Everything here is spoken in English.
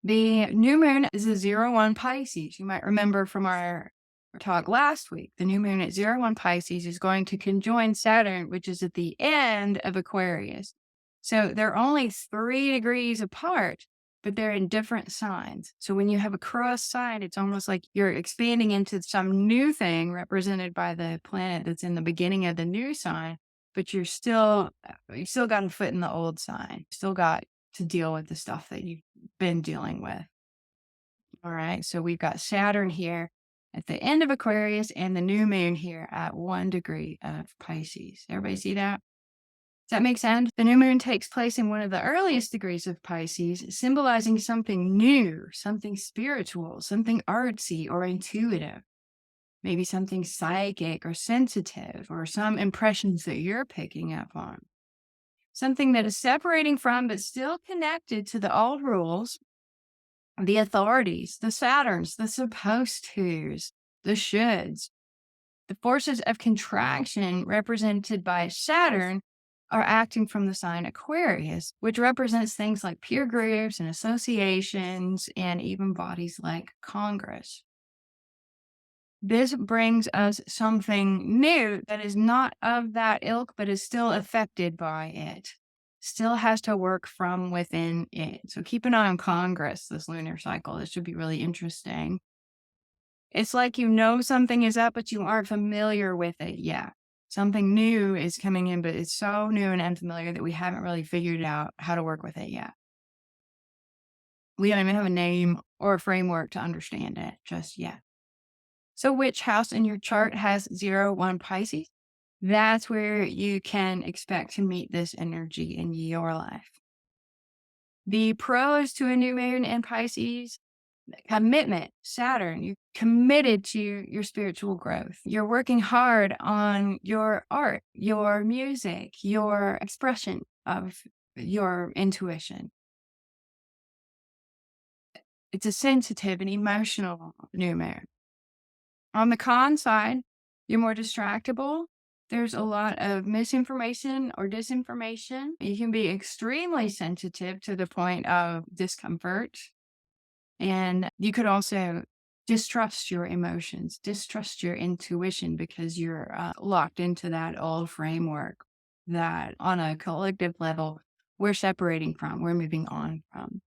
The new moon is a 0-1 Pisces. You might remember from our talk last week, the new moon at 0-1 Pisces is going to conjoin Saturn, which is at the end of Aquarius. So they're only 3 degrees apart, but they're in different signs. So when you have a cross sign, it's almost like you're expanding into some new thing represented by the planet that's in the beginning of the new sign, but you still got a foot in the old sign. Still got to deal with the stuff that you've been dealing with. All right. So we've got Saturn here at the end of Aquarius and the new moon here at 1 degree of Pisces. Everybody see that? Does that make sense? The new moon takes place in one of the earliest degrees of Pisces, symbolizing something new, something spiritual, something artsy or intuitive, maybe something psychic or sensitive, or some impressions that you're picking up on. Something that is separating from, but still connected to the old rules, the authorities, the Saturns, the supposed tos, the shoulds. The forces of contraction represented by Saturn are acting from the sign Aquarius, which represents things like peer groups and associations and even bodies like Congress. This brings us something new that is not of that ilk, but is still affected by it. Still has to work from within it. So keep an eye on Congress this lunar cycle. This should be really interesting. It's like you know something is up, but you aren't familiar with it yet. Something new is coming in, but it's so new and unfamiliar that we haven't really figured out how to work with it yet. We don't even have a name or a framework to understand it just yet. So which house in your chart has 0-1 Pisces? That's where you can expect to meet this energy in your life. The pros to a new moon in Pisces: commitment, Saturn. You're committed to your spiritual growth. You're working hard on your art, your music, your expression of your intuition. It's a sensitive and emotional new moon. On the con side, you're more distractible. There's a lot of misinformation or disinformation. You can be extremely sensitive to the point of discomfort. And you could also distrust your emotions, distrust your intuition, because you're locked into that old framework that on a collective level, we're separating from, we're moving on from.